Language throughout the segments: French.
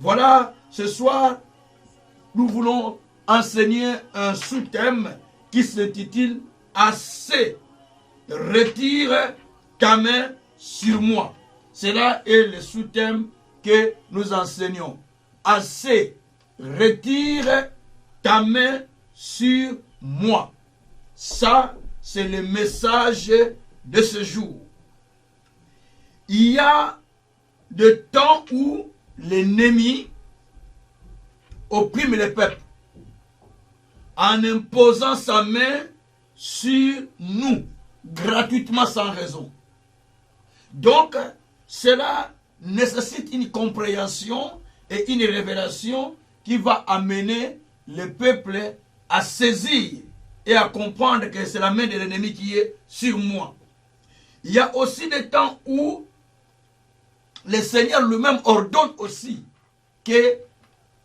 Voilà, ce soir, nous voulons enseigner un sous-thème qui s'intitule « Assez, retire ta main sur moi ». Cela est le sous-thème que nous enseignons. « Assez, retire ta main sur moi ». Ça, c'est le message de ce jour. Il y a des temps où l'ennemi opprime le peuple en imposant sa main sur nous, gratuitement sans raison. Donc, cela nécessite une compréhension et une révélation qui va amener le peuple à saisir et à comprendre que c'est la main de l'ennemi qui est sur moi. Il y a aussi des temps où le Seigneur lui-même ordonne aussi que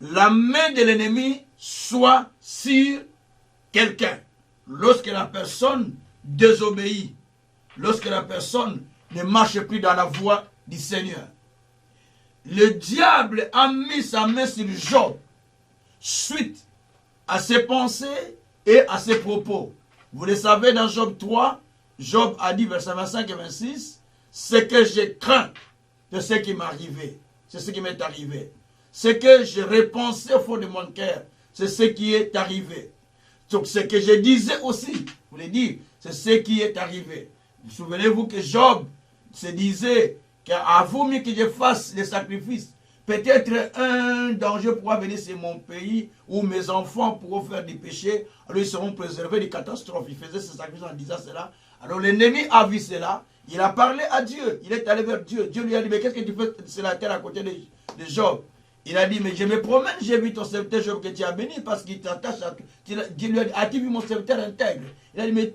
la main de l'ennemi soit sur quelqu'un. Lorsque la personne désobéit, lorsque la personne ne marche plus dans la voie du Seigneur. Le diable a mis sa main sur Job suite à ses pensées et à ses propos. Vous le savez, dans Job 3, Job a dit, verset 25 et 26, « Ce que j'ai craint de ce qui m'est arrivé, c'est ce qui m'est arrivé. Ce que j'ai repensé au fond de mon cœur, c'est ce qui est arrivé. Donc ce que je disais aussi, vous voulez dire, c'est ce qui est arrivé. Vous souvenez-vous que Job se disait qu'avant mieux que je fasse les sacrifices, peut-être un danger pourra venir sur mon pays où mes enfants pourront faire des péchés, alors ils seront préservés des catastrophes. Il faisait ce sacrifice en disant cela. Alors l'ennemi a vu cela, il a parlé à Dieu, il est allé vers Dieu. Dieu lui a dit, mais qu'est-ce que tu fais sur la terre à côté de Job? Il a dit, mais je me promène, j'ai vu ton serviteur Job que tu as béni parce qu'il t'attache à... Dieu lui a dit, as-tu vu mon serviteur intègre? Il a dit, mais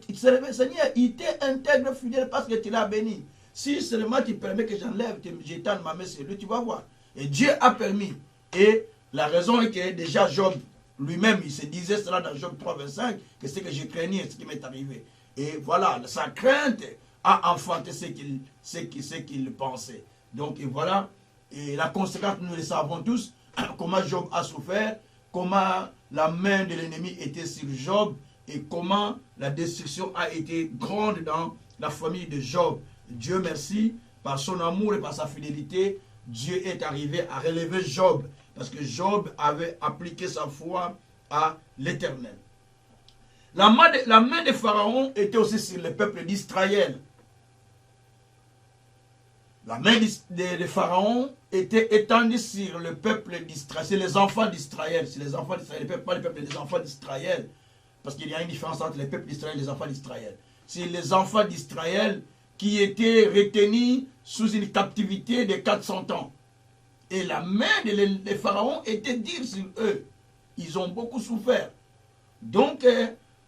Seigneur, il t'est intègre, fidèle parce que tu l'as béni. Si seulement tu permets que j'enlève, j'étende ma main sur lui, tu vas voir. Et Dieu a permis. Et la raison est que déjà Job lui-même, il se disait cela dans Job 3, 25, que c'est que j'ai craignais ce qui m'est arrivé. Et voilà, sa crainte a enfanté ce qu'il pensait. Donc et voilà, et la conséquence, nous le savons tous, comment Job a souffert, comment la main de l'ennemi était sur Job, et comment la destruction a été grande dans la famille de Job. Dieu merci, par son amour et par sa fidélité, Dieu est arrivé à relever Job, parce que Job avait appliqué sa foi à l'Éternel. La main de Pharaon était aussi sur le peuple d'Israël. La main de Pharaon était étendue sur le peuple d'Israël, c'est les enfants d'Israël, c'est les enfants d'Israël, pas le peuple des enfants d'Israël, parce qu'il y a une différence entre les peuples d'Israël et les enfants d'Israël. C'est les enfants d'Israël qui étaient retenus sous une captivité de 400 ans. Et la main de Pharaon était dure sur eux. Ils ont beaucoup souffert. Donc,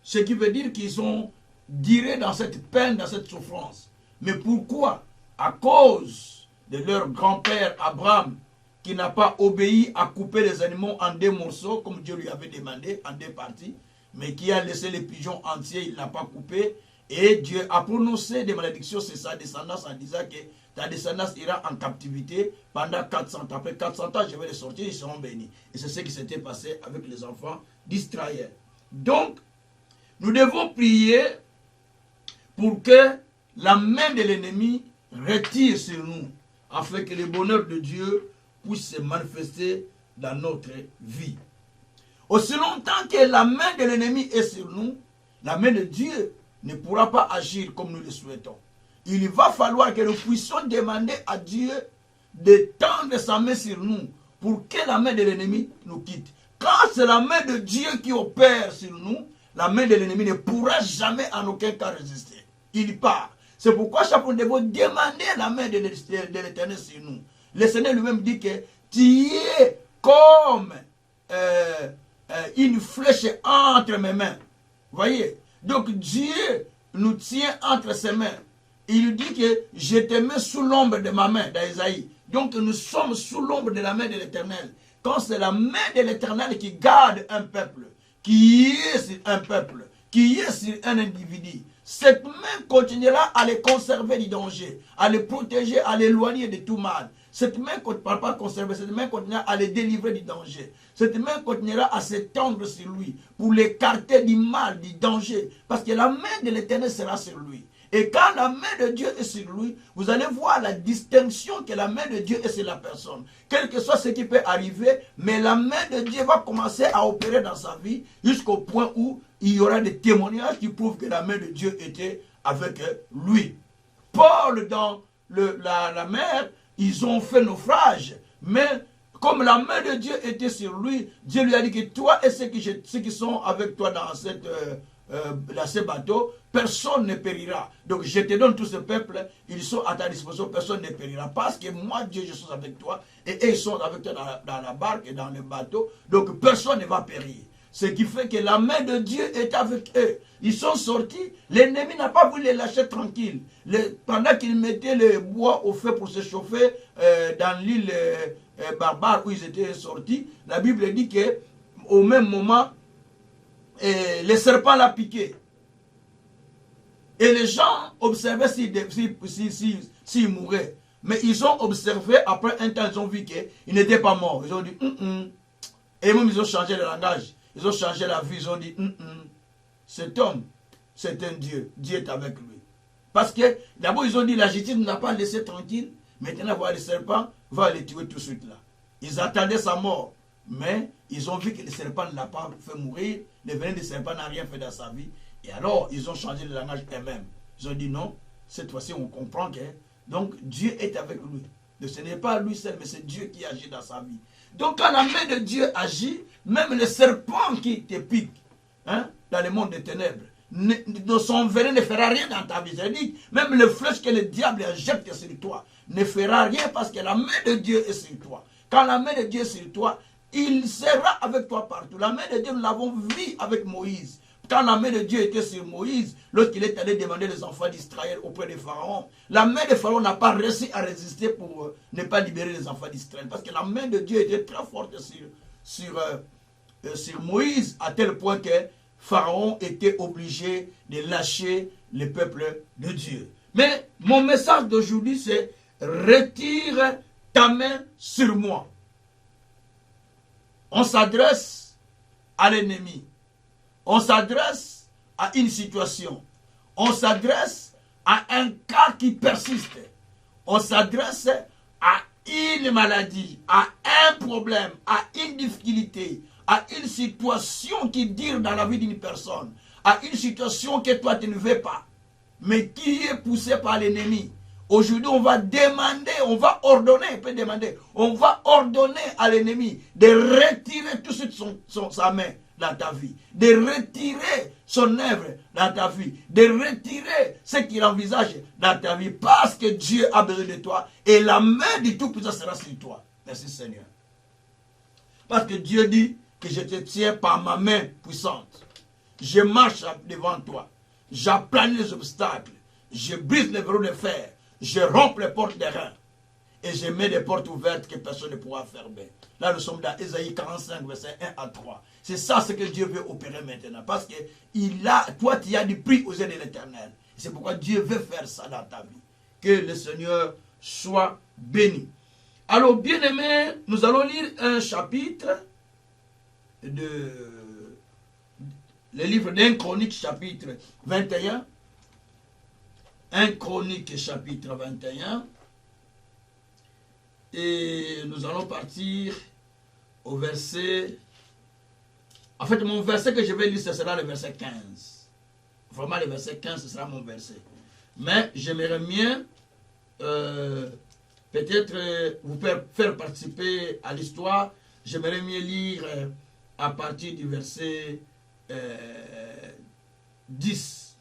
ce qui veut dire qu'ils ont duré dans cette peine, dans cette souffrance. Mais pourquoi? À cause de leur grand-père Abraham, qui n'a pas obéi à couper les animaux en 2 morceaux, comme Dieu lui avait demandé, en 2 parties, mais qui a laissé les pigeons entiers, il ne l'a pas coupé. Et Dieu a prononcé des malédictions sur sa descendance en disant que ta descendance ira en captivité pendant 400 ans. Après 400 ans, je vais les sortir, ils seront bénis. Et c'est ce qui s'était passé avec les enfants d'Israël. Donc, nous devons prier pour que la main de l'ennemi retire sur nous, afin que le bonheur de Dieu puisse se manifester dans notre vie. Aussi longtemps que la main de l'ennemi est sur nous, la main de Dieu ne pourra pas agir comme nous le souhaitons. Il va falloir que nous puissions demander à Dieu de tendre sa main sur nous pour que la main de l'ennemi nous quitte. Quand c'est la main de Dieu qui opère sur nous, la main de l'ennemi ne pourra jamais en aucun cas résister. Il part. C'est pourquoi chaque fois nous devons demander la main de l'Éternel sur nous. Le Seigneur lui-même dit que tu es comme une flèche entre mes mains. Voyez? Donc Dieu nous tient entre ses mains. Il dit que je te mets sous l'ombre de ma main, dans Isaïe. Donc nous sommes sous l'ombre de la main de l'Éternel. Quand c'est la main de l'Éternel qui garde un peuple, qui est sur un peuple, qui est sur un individu, cette main continuera à les conserver du danger, à les protéger, à l'éloigner de tout mal. Cette main ne parle pas conserver, cette main continuera à les délivrer du danger. Cette main continuera à s'étendre sur lui pour l'écarter du mal, du danger. Parce que la main de l'Éternel sera sur lui. Et quand la main de Dieu est sur lui, vous allez voir la distinction que la main de Dieu est sur la personne. Quel que soit ce qui peut arriver, mais la main de Dieu va commencer à opérer dans sa vie jusqu'au point où il y aura des témoignages qui prouvent que la main de Dieu était avec lui. Paul, dans la mer, ils ont fait naufrage, mais comme la main de Dieu était sur lui, Dieu lui a dit que toi et ceux qui sont avec toi dans ce bateau, personne ne périra. Donc je te donne tout ce peuple, ils sont à ta disposition, personne ne périra. Parce que moi, Dieu, je suis avec toi, et eux, ils sont avec toi dans la barque et dans le bateau, donc personne ne va périr. Ce qui fait que la main de Dieu est avec eux. Ils sont sortis, l'ennemi n'a pas voulu les lâcher tranquilles. Pendant qu'ils mettaient le bois au feu pour se chauffer dans l'île barbare où ils étaient sortis, la Bible dit qu'au même moment, les serpents l'ont piqué. Et les gens observaient s'il mourait. Mais ils ont observé, après un temps, ils ont vu qu'il n'était pas mort. Ils ont dit, Et même ils ont changé le langage. Ils ont changé la vie. Ils ont dit, cet homme, c'est un Dieu. Dieu est avec lui. Parce que, d'abord, ils ont dit, la justice ne l'a pas laissé tranquille. Maintenant, voir les serpents, va les tuer tout de suite là. Ils attendaient sa mort. Mais ils ont vu que le serpent ne l'a pas fait mourir. Le venin du serpent n'a rien fait dans sa vie. Et alors, ils ont changé le langage eux-mêmes. Ils ont dit non, cette fois-ci, on comprend que donc Dieu est avec lui. Donc, ce n'est pas lui seul, mais c'est Dieu qui agit dans sa vie. Donc, quand la main de Dieu agit, même le serpent qui te pique dans le monde des ténèbres, son venin ne fera rien dans ta vie. C'est-à-dire, même le flèche que le diable injecte sur toi ne fera rien parce que la main de Dieu est sur toi. Quand la main de Dieu est sur toi, il sera avec toi partout. La main de Dieu, nous l'avons vu avec Moïse. Quand la main de Dieu était sur Moïse, lorsqu'il est allé demander les enfants d'Israël auprès de Pharaon, la main de Pharaon n'a pas réussi à résister pour ne pas libérer les enfants d'Israël. Parce que la main de Dieu était très forte sur Moïse, à tel point que Pharaon était obligé de lâcher le peuple de Dieu. Mais mon message d'aujourd'hui, c'est retire ta main sur moi. On s'adresse à l'ennemi. On s'adresse à une situation. On s'adresse à un cas qui persiste. On s'adresse à une maladie, à un problème, à une difficulté, à une situation qui dure dans la vie d'une personne, à une situation que toi tu ne veux pas, mais qui est poussée par l'ennemi. Aujourd'hui, on va demander, on va ordonner, on va ordonner à l'ennemi de retirer tout de suite sa main dans ta vie, de retirer son œuvre dans ta vie, de retirer ce qu'il envisage dans ta vie, parce que Dieu a besoin de toi et la main du Tout-Puissant sera sur toi. Merci Seigneur. Parce que Dieu dit que je te tiens par ma main puissante. Je marche devant toi, j'aplane les obstacles, je brise les verrous de fer, je romps les portes des reins et je mets des portes ouvertes que personne ne pourra fermer. Là, nous sommes dans Ésaïe 45, verset 1 à 3. C'est ça ce que Dieu veut opérer maintenant. Parce que toi, tu as du prix aux yeux de l'Éternel. C'est pourquoi Dieu veut faire ça dans ta vie. Que le Seigneur soit béni. Alors, bien-aimés, nous allons lire un chapitre le livre d'Un Chronique, chapitre 21. 1 Chronique, chapitre 21. Et nous allons partir au verset... En fait, mon verset que je vais lire, ce sera le verset 15. Vraiment, le verset 15, ce sera mon verset. Mais j'aimerais bien peut-être vous faire participer à l'histoire. J'aimerais mieux lire à partir du verset 10.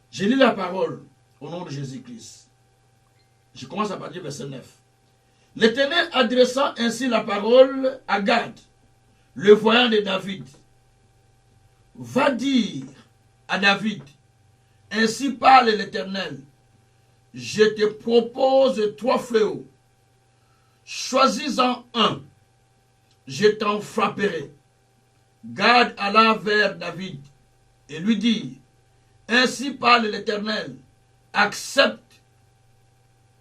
Je lis la parole au nom de Jésus-Christ. Je commence à partir du verset 9. L'Éternel adressant ainsi la parole à Gad, le voyant de David, va dire à David, ainsi parle l'Éternel, je te propose 3 fléaux, choisis-en un, je t'en frapperai. Gad alla vers David et lui dit, ainsi parle l'Éternel, accepte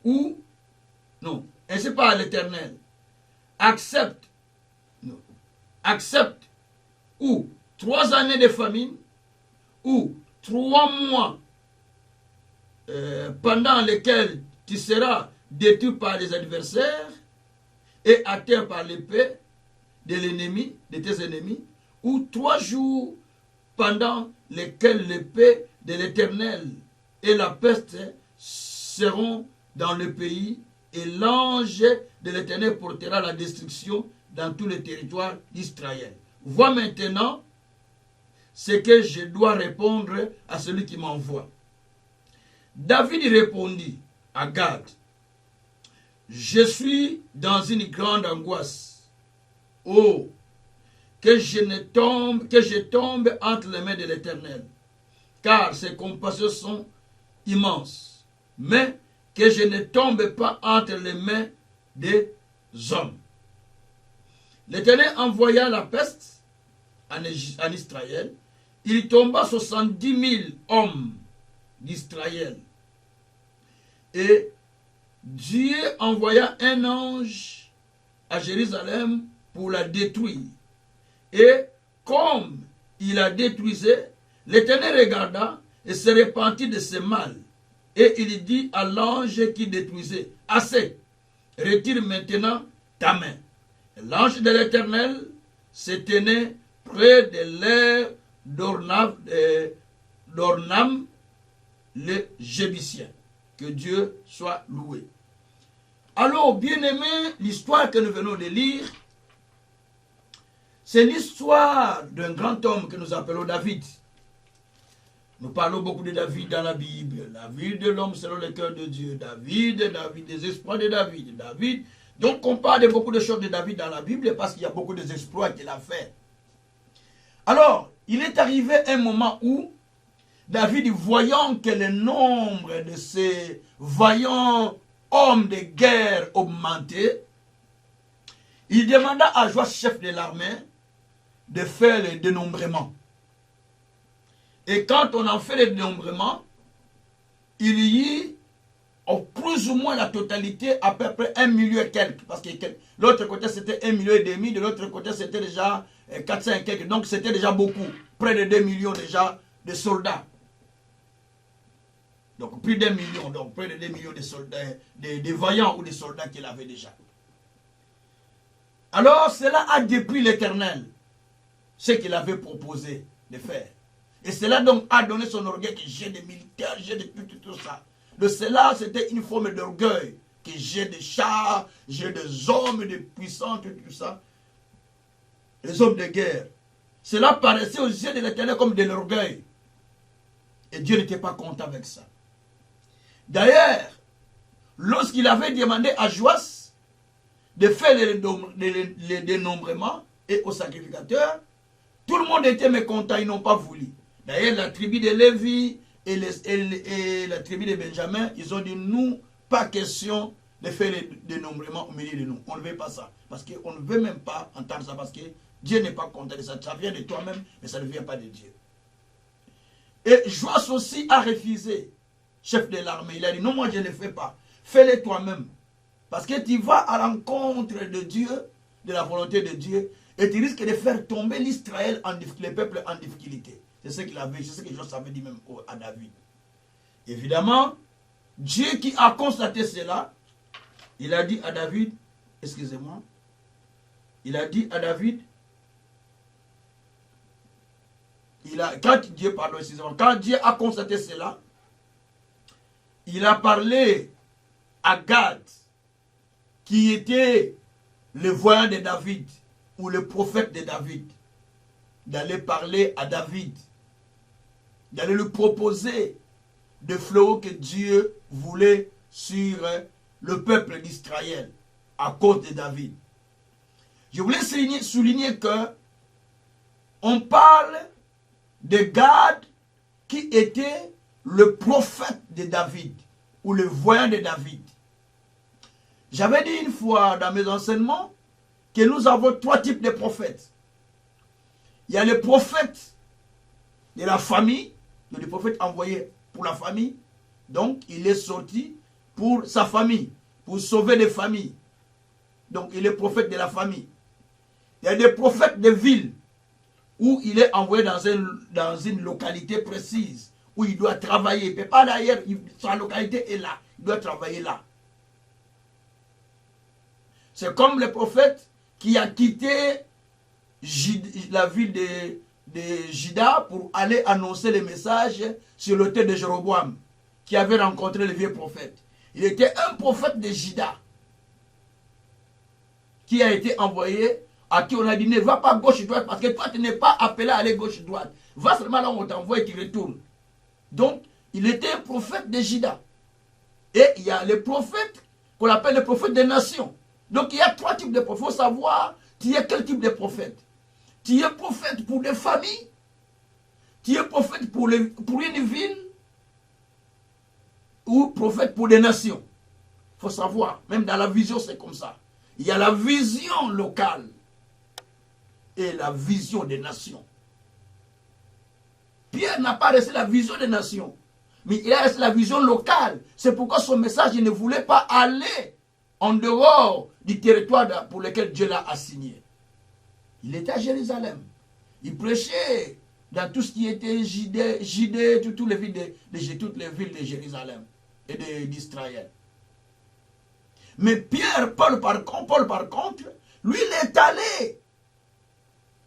ou non, ainsi par l'Éternel, accepte, non, accepte ou 3 années de famine, ou 3 mois pendant lesquels tu seras détruit par les adversaires et atteint par l'épée de l'ennemi, de tes ennemis, ou 3 jours pendant lesquels l'épée de l'Éternel et la peste seront dans le pays, et l'ange de l'Éternel portera la destruction dans tous les territoires d'Israël. Vois maintenant ce que je dois répondre à celui qui m'envoie. David répondit à Gad, je suis dans une grande angoisse. Oh, que je tombe entre les mains de l'Éternel, car ses compassions sont immenses, mais que je ne tombe pas entre les mains des hommes. L'Éternel envoya la peste en Israël. Il tomba 70 000 hommes d'Israël. Et Dieu envoya un ange à Jérusalem pour la détruire. Et comme il la détruisait, l'Éternel regarda et se repentit de ses mal. Et il dit à l'ange qui détruisait, assez, retire maintenant ta main. L'ange de l'Éternel se tenait près de l'air d'Ornam, le Jébusien. Que Dieu soit loué. Alors, bien-aimés, l'histoire que nous venons de lire, c'est l'histoire d'un grand homme que nous appelons David. Nous parlons beaucoup de David dans la Bible. La vie de l'homme selon le cœur de Dieu. David, des exploits de David. David. Donc on parle de beaucoup de choses de David dans la Bible parce qu'il y a beaucoup d'exploits qu'il a fait. Alors, il est arrivé un moment où David, voyant que le nombre de ces vaillants hommes de guerre augmentait, il demanda à Joas, chef de l'armée, de faire le dénombrement. Et quand on en fait le dénombrement, il y eut plus ou moins la totalité, à peu près 1 million et quelques. Parce que l'autre côté c'était 1,5 million, de l'autre côté c'était déjà 400 et quelques. Donc c'était déjà beaucoup. Près de 2 millions déjà de soldats. Donc plus d'1 million, donc près de 2 millions de soldats, des vaillants ou des soldats qu'il avait déjà. Alors cela a déplu l'Éternel, ce qu'il avait proposé de faire. Et cela donc a donné son orgueil que j'ai des militaires, j'ai de tout ça. De cela, c'était une forme d'orgueil, que j'ai des chars, j'ai des hommes, des puissants, tout ça. Les hommes de guerre. Cela paraissait aux yeux de l'Éternel comme de l'orgueil. Et Dieu n'était pas content avec ça. D'ailleurs, lorsqu'il avait demandé à Joas de faire les dénombrements et aux sacrificateurs, tout le monde était mécontent, ils n'ont pas voulu. D'ailleurs, la tribu de Lévi et la tribu de Benjamin, ils ont dit, nous, pas question de faire les dénombrements au milieu de nous. On ne veut pas ça. Parce qu'on ne veut même pas entendre ça, parce que Dieu n'est pas content de ça. Ça vient de toi-même, mais ça ne vient pas de Dieu. Et Joas aussi a refusé, chef de l'armée. Il a dit, non, moi je ne le fais pas. Fais-le toi-même. Parce que tu vas à l'encontre de Dieu, de la volonté de Dieu, et tu risques de faire tomber l'Israël, le peuple en difficulté. C'est ce qu'il avait, c'est ce que Joas avait dit même à David. Évidemment, Dieu qui a constaté cela, il a dit à David, excusez-moi, il a dit à David, quand Dieu a constaté cela, il a parlé à Gad, qui était le voyant de David, ou le prophète de David, d'aller parler à David, d'aller lui proposer des fléaux que Dieu voulait sur le peuple d'Israël à cause de David. Je voulais souligner que on parle de Gad qui était le prophète de David ou le voyant de David. J'avais dit une fois dans mes enseignements que nous avons 3 types de prophètes. Il y a le prophète de la famille, le prophète envoyé pour la famille. Donc, il est sorti pour sa famille, pour sauver des familles. Donc il est prophète de la famille. Il y a des prophètes de ville où il est envoyé dans une localité précise, où il doit travailler. Il ne peut pas d'ailleurs, sa localité est là. Il doit travailler là. C'est comme le prophète qui a quitté la ville de Juda pour aller annoncer les messages sur l'autel de Jéroboam, qui avait rencontré le vieux prophète. Il était un prophète de Juda qui a été envoyé, à qui on a dit ne va pas gauche-droite parce que toi tu n'es pas appelé à aller gauche-droite. Va seulement là où on t'envoie et tu retournes. Donc, il était un prophète de Juda. Et il y a les prophètes qu'on appelle les prophètes des nations. Donc, il y a 3 types de prophètes. Il faut savoir, tu es quel type de prophète. Tu es prophète pour des familles. Tu es prophète pour une ville. Ou prophète pour des nations. Il faut savoir, même dans la vision, c'est comme ça. Il y a la vision locale et la vision des nations. Pierre n'a pas reçu la vision des nations, mais il a reçu la vision locale. C'est pourquoi son message, il ne voulait pas aller en dehors du territoire pour lequel Dieu l'a assigné. Il était à Jérusalem. Il prêchait dans tout ce qui était Judée, toutes les villes de Jérusalem et d'Israël. Mais Paul par contre, lui, il est allé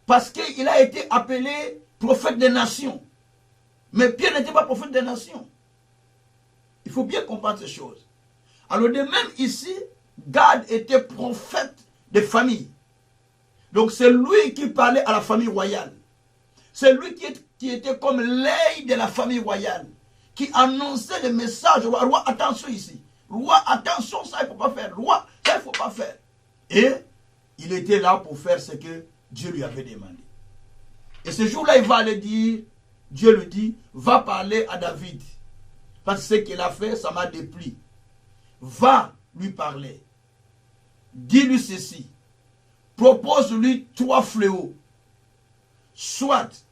parce qu'il a été appelé prophète des nations. Mais Pierre n'était pas prophète des nations. Il faut bien comprendre ces choses. Alors de même ici, Gad était prophète des familles. Donc c'est lui qui parlait à la famille royale. C'est lui qui était comme l'œil de la famille royale, qui annonçait le message au roi. Roi, attention ici. Roi, attention, ça il ne faut pas faire. Roi, ça il ne faut pas faire. Et il était là pour faire ce que Dieu lui avait demandé. Et ce jour-là, il va aller dire, Dieu lui dit, va parler à David. Parce que ce qu'il a fait, ça m'a déplu. Va lui parler. Dis-lui ceci. Propose-lui 3 fléaux. Soit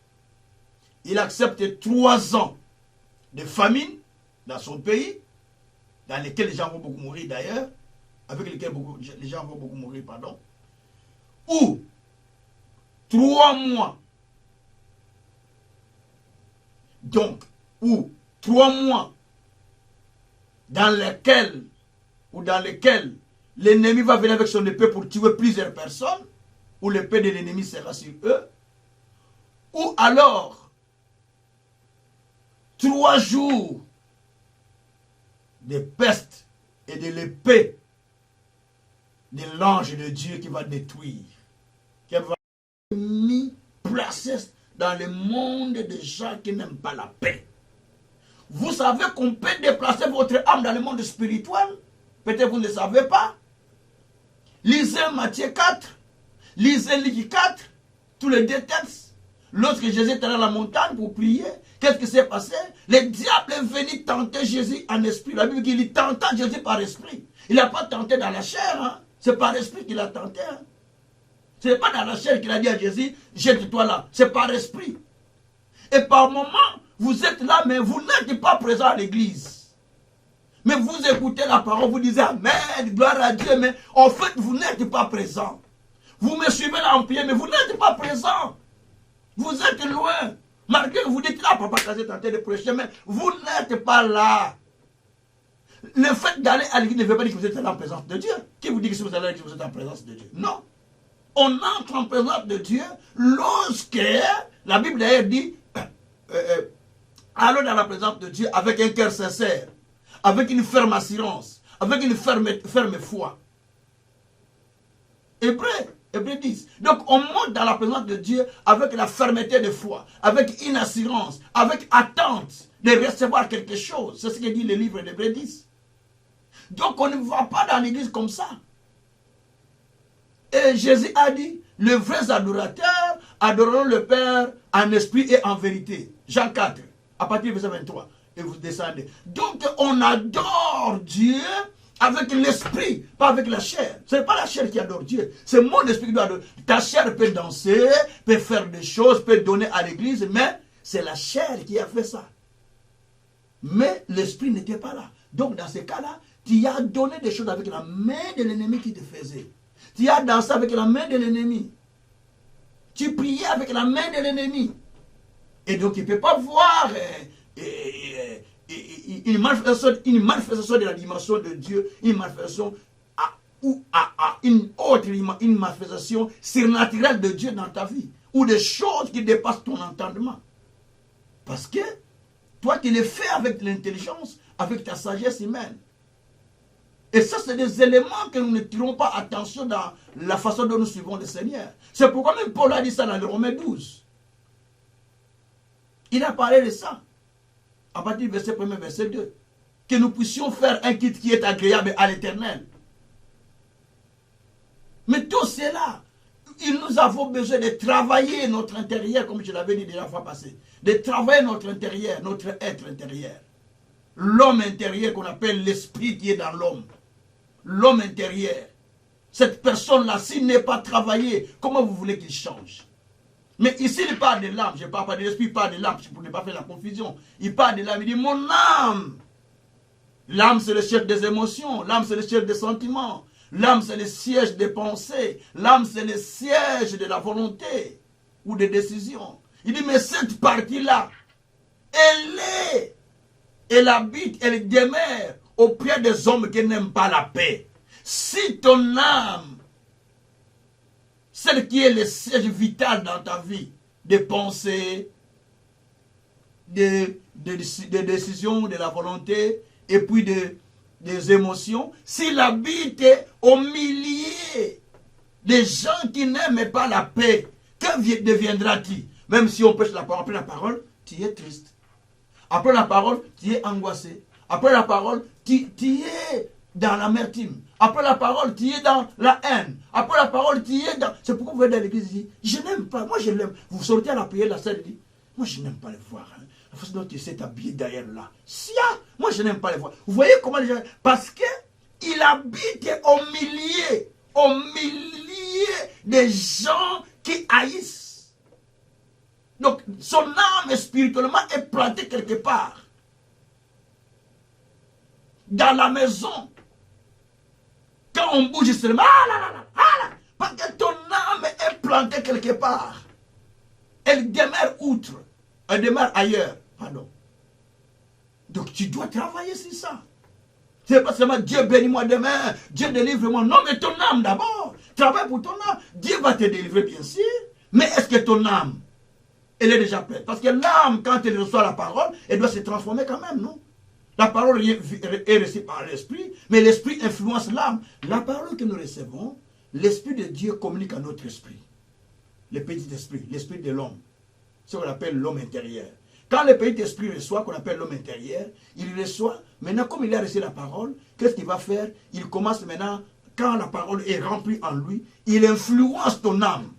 il accepte 3 ans de famine dans son pays, dans lesquels les gens vont beaucoup mourir d'ailleurs, avec lesquels les gens vont beaucoup mourir, pardon, ou 3 mois. Donc, ou 3 mois dans lesquels l'ennemi va venir avec son épée pour tuer plusieurs personnes, où l'épée de l'ennemi sera sur eux, ou alors 3 jours de peste et de l'épée de l'ange de Dieu qui va détruire, qui va placer dans le monde des gens qui n'aiment pas la paix. Vous savez qu'on peut déplacer votre âme dans le monde spirituel? Peut-être vous ne le savez pas. Lisez Matthieu 4, lisez Luc 4, tous les 2 textes. Lorsque Jésus était dans la montagne pour prier, qu'est-ce qui s'est passé? Le diable est venu tenter Jésus en esprit. La Bible dit qu'il tenta Jésus par esprit. Il n'a pas tenté dans la chair. Hein? C'est par esprit qu'il a tenté. Hein? Ce n'est pas dans la chair qu'il a dit à Jésus, jette-toi là. C'est par esprit. Et par moment, vous êtes là, mais vous n'êtes pas présent à l'église. Mais vous écoutez la parole, vous dites Amen, gloire à Dieu, mais en fait, vous n'êtes pas présent. Vous me suivez là en prière, mais vous n'êtes pas présent. Vous êtes loin. Malgré que vous dites là, papa, quand vous êtes en train de prêcher, mais vous n'êtes pas là. Le fait d'aller à l'église ne veut pas dire que vous êtes en présence de Dieu. Qui vous dit que si vous allez à l'église, vous êtes en présence de Dieu? Non. On entre en présence de Dieu lorsque, la Bible d'ailleurs dit, allons dans la présence de Dieu avec un cœur sincère, avec une ferme assurance, avec une ferme foi. Hébreu 10. Donc on monte dans la présence de Dieu avec la fermeté de foi, avec une assurance, avec attente de recevoir quelque chose. C'est ce que dit le livre d'Hébreu 10. Donc on ne va pas dans l'église comme ça. Et Jésus a dit, les vrais adorateurs adoreront le Père en esprit et en vérité. Jean 4, à partir du verset 23. Et vous descendez. Donc on adore Dieu avec l'esprit, pas avec la chair. Ce n'est pas la chair qui adore Dieu. C'est mon esprit qui doit adorer. Ta chair peut danser, peut faire des choses, peut donner à l'église, mais c'est la chair qui a fait ça. Mais l'esprit n'était pas là. Donc dans ce cas-là, Tu as donné des choses avec la main de l'ennemi qui te faisait. Tu as dansé avec la main de l'ennemi. Tu priais avec la main de l'ennemi. Et donc, il ne peut pas voir une manifestation de la dimension de Dieu, une manifestation une manifestation surnaturelle de Dieu dans ta vie, ou des choses qui dépassent ton entendement. Parce que toi, tu les fais avec l'intelligence, avec ta sagesse humaine. Et ça, c'est des éléments que nous ne tirons pas attention dans la façon dont nous suivons le Seigneur. C'est pourquoi même Paul a dit ça dans le Romains 12. Il a parlé de ça. À partir du verset 1er, verset 2. Que nous puissions faire un culte qui est agréable à l'Éternel. Mais tout cela, nous avons besoin de travailler notre intérieur, comme je l'avais dit déjà la fois passée. De travailler notre intérieur, notre être intérieur. L'homme intérieur qu'on appelle l'esprit qui est dans l'homme. L'homme intérieur. Cette personne-là, s'il n'est pas travaillé, comment vous voulez qu'il change? Mais ici, il parle de l'âme. Je ne parle pas de l'esprit, il parle de l'âme, pour ne pas faire la confusion. Il parle de l'âme, il dit mon âme. L'âme, c'est le chef des émotions. L'âme, c'est le chef des sentiments. L'âme, c'est le siège des pensées. L'âme, c'est le siège de la volonté ou des décisions. Il dit, mais cette partie-là, elle habite, elle demeure auprès des hommes qui n'aiment pas la paix. Si ton âme, celle qui est le siège vital dans ta vie, des pensées, des décisions, de la volonté, et puis des émotions, s'il habite au milieu des gens qui n'aiment pas la paix, que deviendra-t-il? Même si on prêche la parole, après la parole, tu es triste. Après la parole, tu es angoissé. Après la parole, tu es dans l'amertume. Après la parole, tu es dans la haine. Après la parole, tu es dans... C'est pourquoi vous venez dans l'église et dites, je n'aime pas, moi je l'aime. Vous sortez à la prière, la salle dit, moi je n'aime pas les voir. Hein. La façon dont tu sais t'habiller derrière là. Moi je n'aime pas les voir. Vous voyez comment les gens... Parce qu'il habite au milieu des gens qui haïssent. Donc son âme spirituellement est plantée quelque part. Dans la maison. Quand on bouge seulement, parce que ton âme est plantée quelque part. Elle demeure outre. Elle demeure ailleurs. Pardon. Donc tu dois travailler sur ça. C'est pas seulement Dieu bénis-moi demain, Dieu délivre-moi. Non, mais ton âme d'abord. Travaille pour ton âme. Dieu va te délivrer bien sûr. Mais est-ce que ton âme, elle est déjà prête? Parce que l'âme, quand elle reçoit la parole, elle doit se transformer quand même, non? La parole est reçue par l'esprit, mais l'esprit influence l'âme. La parole que nous recevons, l'esprit de Dieu communique à notre esprit. Le petit esprit, l'esprit de l'homme. C'est ce qu'on appelle l'homme intérieur. Quand le petit esprit reçoit, qu'on appelle l'homme intérieur, il reçoit, maintenant comme il a reçu la parole, qu'est-ce qu'il va faire? Il commence maintenant, quand la parole est remplie en lui, il influence ton âme.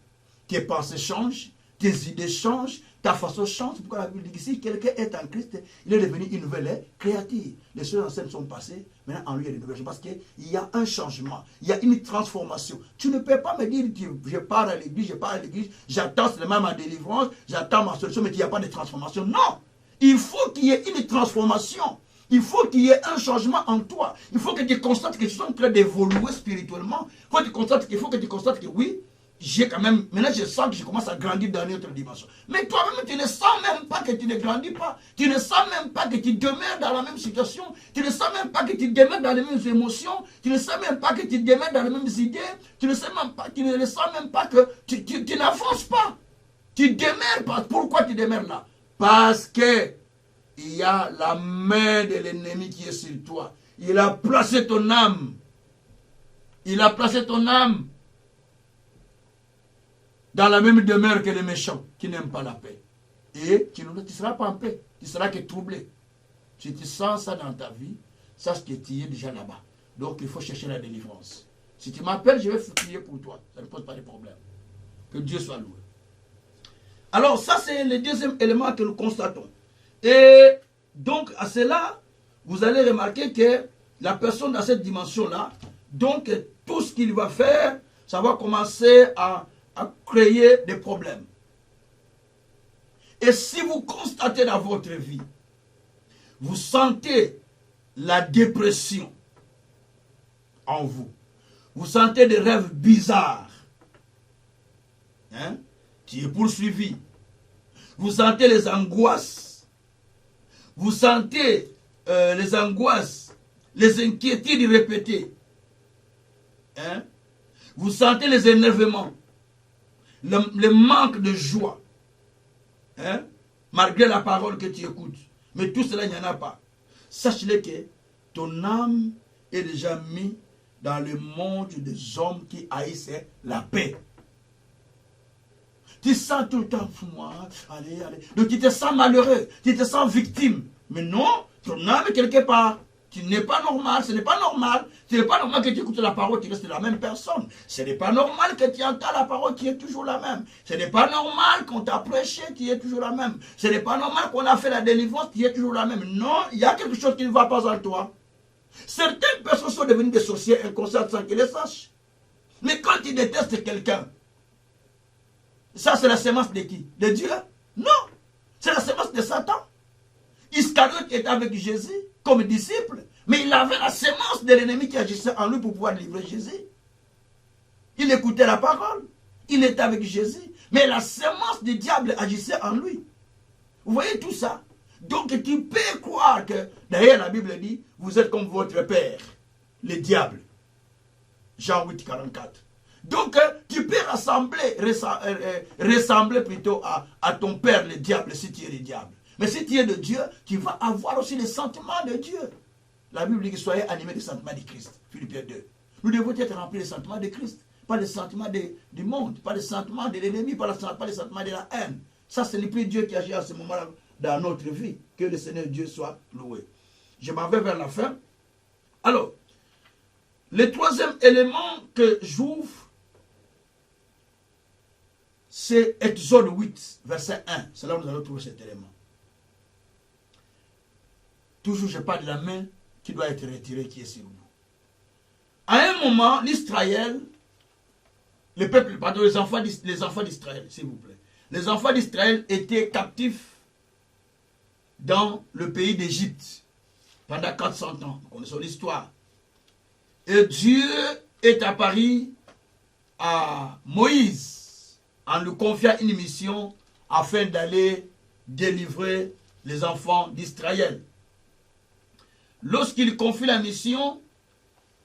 Tes pensées changent, tes idées changent, ta façon change. Pourquoi la Bible dit que si quelqu'un est en Christ, il est devenu une nouvelle créature. Les choses anciennes sont passées, maintenant en lui il y a des nouvelles choses. Parce qu'il y a un changement, il y a une transformation. Tu ne peux pas me dire, je pars à l'église, j'attends seulement ma délivrance, j'attends ma solution, mais qu'il n'y a pas de transformation. Non! Il faut qu'il y ait une transformation. Il faut qu'il y ait un changement en toi. Il faut que tu constates que tu es en train d'évoluer spirituellement. Il faut que tu constates que oui, j'ai quand même, maintenant je sens que je commence à grandir dans une autre dimension. Mais toi-même, tu ne sens même pas que tu ne grandis pas. Tu ne sens même pas que tu demeures dans la même situation. Tu ne sens même pas que tu demeures dans les mêmes émotions. Tu ne sens même pas que tu demeures dans les mêmes idées. Tu ne sens même pas que tu n'avances pas. Tu demeures pas. Pourquoi tu demeures là? Parce que il y a la main de l'ennemi qui est sur toi. Il a placé ton âme. Il a placé ton âme dans la même demeure que les méchants qui n'aiment pas la paix. Et tu ne seras pas en paix. Tu seras que troublé. Si tu sens ça dans ta vie, sache que tu es déjà là-bas. Donc il faut chercher la délivrance. Si tu m'appelles, je vais prier pour toi. Ça ne pose pas de problème. Que Dieu soit loué. Alors ça c'est le deuxième élément que nous constatons. Et donc à cela, vous allez remarquer que la personne dans cette dimension-là, donc tout ce qu'il va faire, ça va commencer à créer des problèmes. Et si vous constatez dans votre vie, vous sentez la dépression, en vous. Vous sentez des rêves bizarres. Hein? Tu es poursuivi. Vous sentez les angoisses. Vous sentez les angoisses, les inquiétudes répétées. Hein? Vous sentez les énervements, le manque de joie. Hein? Malgré la parole que tu écoutes. Mais tout cela, il n'y en a pas. Sache-le que ton âme est déjà mise dans le monde des hommes qui haïssent la paix. Tu sens tout le temps, moi, allez. Donc tu te sens malheureux, tu te sens victime. Mais non, ton âme est quelque part. Tu n'es pas normal, ce n'est pas normal. Ce n'est pas normal que tu écoutes la parole, tu restes la même personne. Ce n'est pas normal que tu entends la parole qui est toujours la même. Ce n'est pas normal qu'on t'a prêché qui est toujours la même. Ce n'est pas normal qu'on a fait la délivrance qui est toujours la même. Non, il y a quelque chose qui ne va pas en toi. Certaines personnes sont devenues des sorciers inconscientes sans qu'ils le sachent. Mais quand tu détestes quelqu'un, ça c'est la sémence de qui? De Dieu? Non, c'est la sémence de Satan. Iscariote était avec Jésus comme disciple, mais il avait la sémence de l'ennemi qui agissait en lui pour pouvoir livrer Jésus. Il écoutait la parole, il était avec Jésus, mais la sémence du diable agissait en lui. Vous voyez tout ça? Donc tu peux croire que, d'ailleurs la Bible dit, vous êtes comme votre père, le diable. Jean 8, 44. Donc tu peux ressembler plutôt à ton père, le diable, si tu es le diable. Mais si tu es de Dieu, tu vas avoir aussi les sentiments de Dieu. La Bible dit que soyez animés des sentiments de Christ. Philippiens 2. Nous devons être remplis des sentiments de Christ. Pas des sentiments du monde, pas des sentiments de l'ennemi, pas des sentiments de la haine. Ça, ce n'est plus Dieu qui agit à ce moment-là dans notre vie. Que le Seigneur Dieu soit loué. Je m'en vais vers la fin. Alors, le troisième élément que j'ouvre, c'est Exode 8, verset 1. C'est là où nous allons trouver cet élément. Toujours, je parle de la main qui doit être retirée, qui est sur nous. À un moment, l'Israël, le peuple, pardon, les enfants d'Israël, s'il vous plaît. Les enfants d'Israël étaient captifs dans le pays d'Égypte pendant 400 ans. Nous connaissons l'histoire. Et Dieu est apparu à Moïse en lui confiant une mission afin d'aller délivrer les enfants d'Israël. Lorsqu'il confie la mission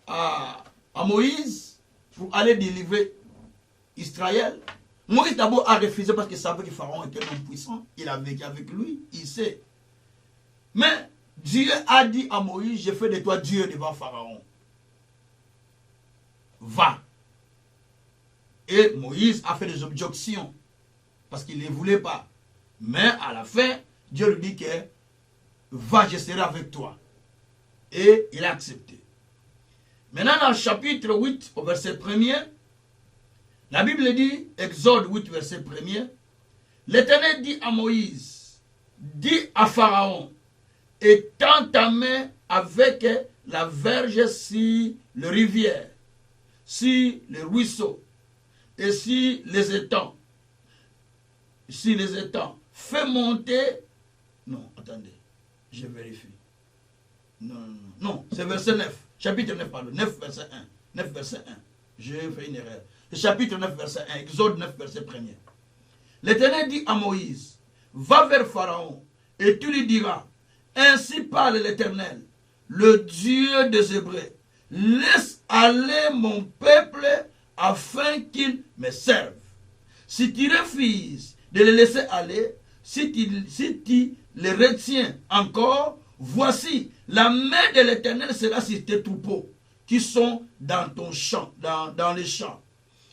à Moïse pour aller délivrer Israël, Moïse d'abord a refusé parce qu'il savait que Pharaon était un homme puissant. Il a vécu avec lui, il sait. Mais Dieu a dit à Moïse, je fais de toi Dieu devant Pharaon. Va. Et Moïse a fait des objections parce qu'il ne voulait pas. Mais à la fin, Dieu lui dit que va, je serai avec toi. Et il a accepté. Maintenant, dans le chapitre 8, au verset 1er, la Bible dit, Exode 8, verset 1er, l'Éternel dit à Moïse, dis à Pharaon, étends ta main avec la verge sur le rivière, sur le ruisseau, et sur les étangs. Sur les étangs. Fais monter. Non, attendez, je vérifie. Non, c'est verset 9. Chapitre 9, pardon. 9, verset 1. 9, verset 1. J'ai fait une erreur. C'est chapitre 9, verset 1. Exode 9, verset 1er. L'Éternel dit à Moïse, va vers Pharaon, et tu lui diras, ainsi parle l'Éternel, le Dieu des Hébreux, laisse aller mon peuple afin qu'il me serve. Si tu refuses de le laisser aller, si tu le retiens encore, voici, la main de l'Éternel sera sur tes troupeaux qui sont dans ton champ, dans les champs,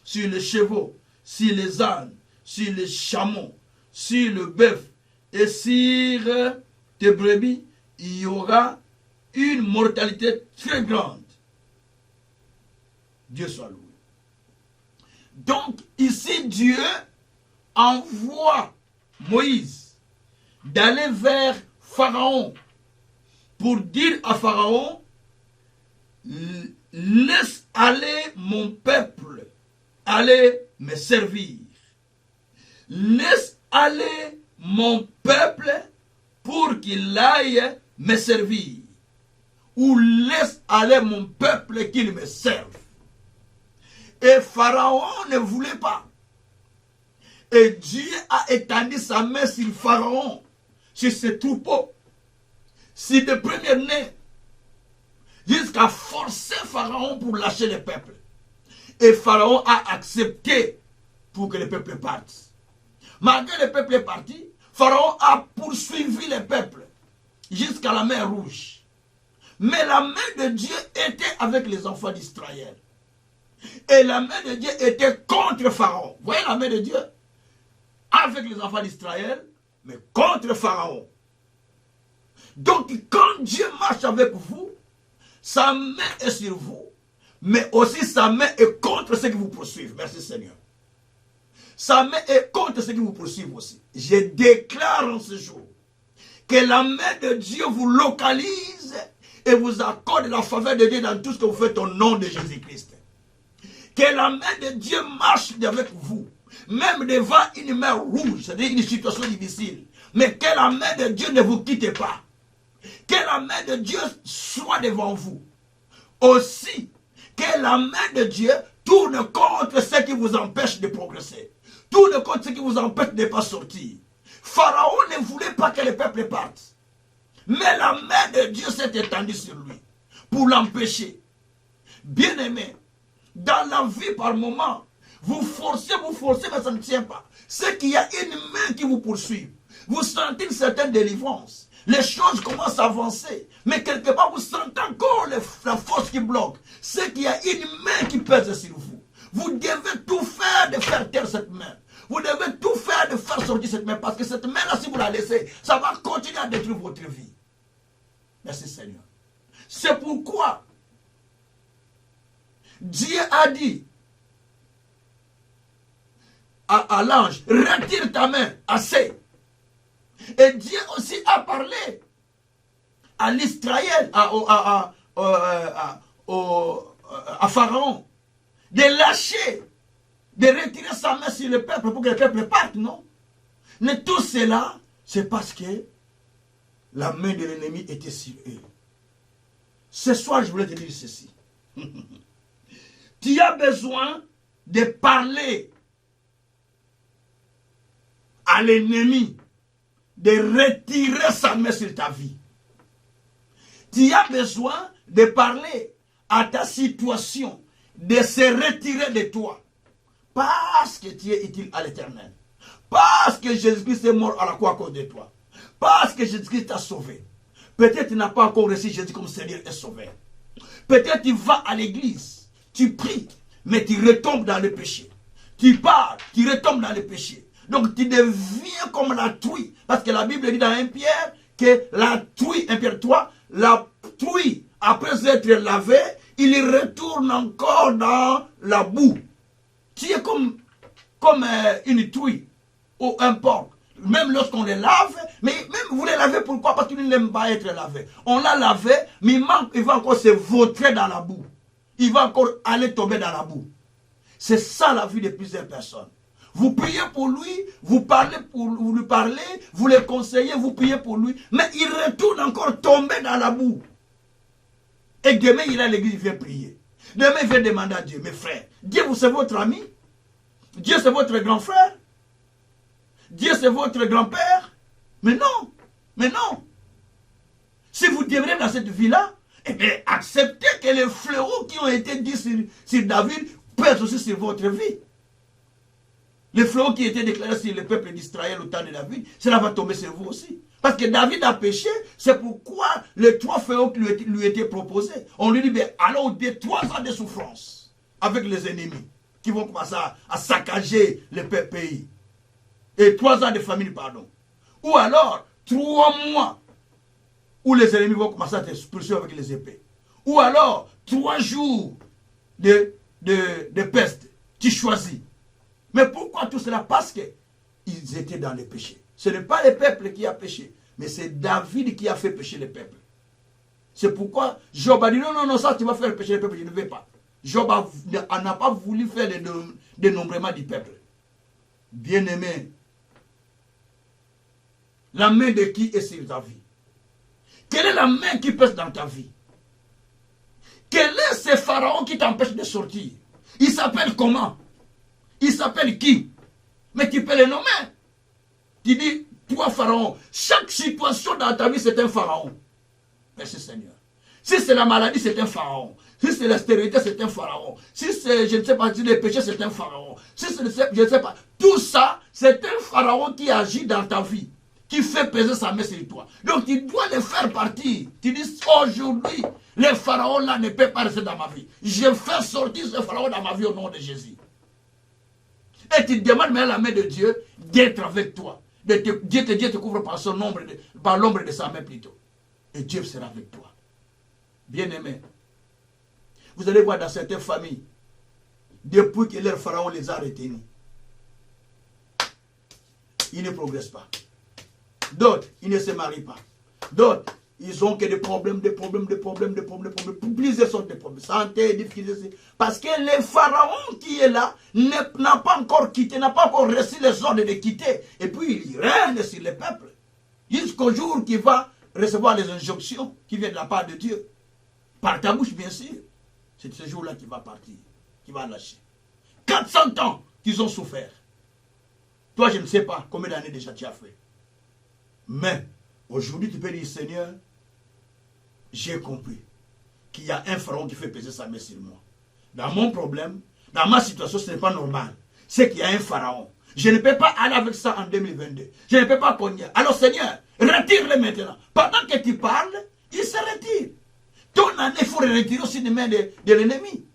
sur les chevaux, sur les ânes, sur les chameaux, sur le bœuf et sur tes brebis. Il y aura une mortalité très grande. Dieu soit loué. Donc, ici, Dieu envoie Moïse d'aller vers Pharaon pour dire à Pharaon, laisse aller mon peuple, aller me servir. Laisse aller mon peuple pour qu'il aille me servir. ou laisse aller mon peuple qu'il me serve. Et Pharaon ne voulait pas. Et Dieu a étendu sa main sur Pharaon, sur ses troupeaux, sur les premiers-nés, jusqu'à forcer Pharaon pour lâcher le peuple. Et Pharaon a accepté pour que le peuple parte. Malgré le peuple est parti, Pharaon a poursuivi le peuple jusqu'à la mer Rouge. Mais la main de Dieu était avec les enfants d'Israël. Et la main de Dieu était contre Pharaon. Vous voyez la main de Dieu? Avec les enfants d'Israël, mais contre Pharaon. Donc quand Dieu marche avec vous, sa main est sur vous, mais aussi sa main est contre ceux qui vous poursuivent. Merci Seigneur. Sa main est contre ceux qui vous poursuivent aussi. Je déclare en ce jour que la main de Dieu vous localise et vous accorde la faveur de Dieu dans tout ce que vous faites au nom de Jésus-Christ. Que la main de Dieu marche avec vous, même devant une mer rouge, c'est-à-dire une situation difficile. Mais que la main de Dieu ne vous quitte pas. Que la main de Dieu soit devant vous. Aussi, que la main de Dieu tourne contre ce qui vous empêche de progresser. Tourne contre ce qui vous empêche de ne pas sortir. Pharaon ne voulait pas que le peuple parte. Mais la main de Dieu s'est étendue sur lui pour l'empêcher. Bien-aimé, dans la vie par moment, vous forcez, mais ça ne tient pas. C'est qu'il y a une main qui vous poursuit. Vous sentez une certaine délivrance. Les choses commencent à avancer. Mais quelque part, vous sentez encore la force qui bloque. C'est qu'il y a une main qui pèse sur vous. Vous devez tout faire de faire taire cette main. Vous devez tout faire de faire sortir cette main. Parce que cette main-là, si vous la laissez, ça va continuer à détruire votre vie. Merci Seigneur. C'est pourquoi Dieu a dit à l'ange, retire ta main, assez. Et Dieu aussi a parlé à l'Israël, à Pharaon, de lâcher, de retirer sa main sur le peuple pour que le peuple parte, non? Mais tout cela, c'est parce que la main de l'ennemi était sur eux. Ce soir, je voulais te dire ceci. Tu as besoin de parler à l'ennemi de retirer sa main sur ta vie. Tu as besoin de parler à ta situation de se retirer de toi. Parce que tu es utile à l'Éternel. Parce que Jésus-Christ est mort à la croix à cause de toi. Parce que Jésus-Christ t'a sauvé. Peut-être tu n'as pas encore reçu Jésus comme Seigneur et Sauveur. Peut-être tu vas à l'église, tu pries, mais tu retombes dans le péché. Tu parles, tu retombes dans le péché. Donc tu deviens comme la truie. Parce que la Bible dit dans 1 Pierre que la truie, 1 Pierre 3, la truie, après être lavée, il retourne encore dans la boue. Tu es comme une truie ou un porc. Même lorsqu'on les lave, mais même vous les lavez, pourquoi? Parce qu'il n'aime pas être lavé. On l'a lavé, mais il va encore se vautrer dans la boue. Il va encore aller tomber dans la boue. C'est ça la vie de plusieurs personnes. Vous priez pour lui, vous lui parlez, vous le conseillez, vous priez pour lui, mais il retourne encore tomber dans la boue. Et demain, il est à l'église, il vient prier. Demain, il vient demander à Dieu, mes frères, Dieu, vous c'est votre ami? Dieu, c'est votre grand frère? Dieu, c'est votre grand-père? Mais non, mais non. Si vous devenez dans cette vie-là, eh bien, acceptez que les fléaux qui ont été dits sur David pèsent aussi sur votre vie. Les fléaux qui étaient déclarés sur le peuple d'Israël au temps de David, cela va tomber sur vous aussi. Parce que David a péché, c'est pourquoi les 3 fléaux qui lui étaient proposés, on lui dit, ben, alors des 3 ans de souffrance avec les ennemis qui vont commencer à saccager le pays. Et 3 ans de famine, pardon. Ou alors 3 mois où les ennemis vont commencer à te poursuivre avec les épées. Ou alors 3 jours de peste. Tu choisis. Mais pourquoi tout cela? Parce qu'ils étaient dans le péché. Ce n'est pas le peuple qui a péché, mais c'est David qui a fait pécher le peuple. C'est pourquoi Job a dit non, ça tu vas faire pécher le peuple, je ne vais pas. Job n'a pas voulu faire le dénombrement du peuple. Bien-aimé, la main de qui est sur ta vie? Quelle est la main qui pèse dans ta vie? Quel est ce pharaon qui t'empêche de sortir? Il s'appelle comment? Il s'appelle qui? Mais tu peux le nommer. Tu dis, toi pharaon, chaque situation dans ta vie c'est un pharaon. Merci Seigneur. Si c'est la maladie, c'est un pharaon. Si c'est la stérilité, c'est un pharaon. Si c'est, je ne sais pas, si les péchés, c'est un pharaon. Si c'est, je ne sais pas. Tout ça, c'est un pharaon qui agit dans ta vie, qui fait peser sa main sur toi. Donc, tu dois les faire partir. Tu dis, aujourd'hui, le pharaon là ne peut pas rester dans ma vie. Je fais sortir ce pharaon dans ma vie au nom de Jésus. Et tu demandes même la main de Dieu d'être avec toi. Dieu te couvre par son ombre, par l'ombre de sa main plutôt. Et Dieu sera avec toi. Bien-aimés, vous allez voir dans certaines familles, depuis que leur pharaon les a retenus, ils ne progressent pas. D'autres, ils ne se marient pas. D'autres, ils ont que des problèmes, plusieurs sortes de problèmes. Santé, difficultés. Parce que le pharaon qui est là n'a pas encore quitté, n'a pas encore reçu les ordres de quitter. Et puis il règne sur le peuple. Jusqu'au jour qu'il va recevoir les injonctions qui viennent de la part de Dieu. Par ta bouche, bien sûr. C'est ce jour-là qu'il va partir, qu'il va lâcher. 400 ans qu'ils ont souffert. Toi, je ne sais pas combien d'années déjà tu as fait. Mais, aujourd'hui, tu peux dire, Seigneur, j'ai compris qu'il y a un pharaon qui fait peser sa main sur moi. Dans mon problème, dans ma situation, ce n'est pas normal. C'est qu'il y a un pharaon. Je ne peux pas aller avec ça en 2022. Je ne peux pas cogner. Alors, Seigneur, retire-le maintenant. Pendant que tu parles, il se retire. Ton année, il faut le retirer aussi des mains de l'ennemi.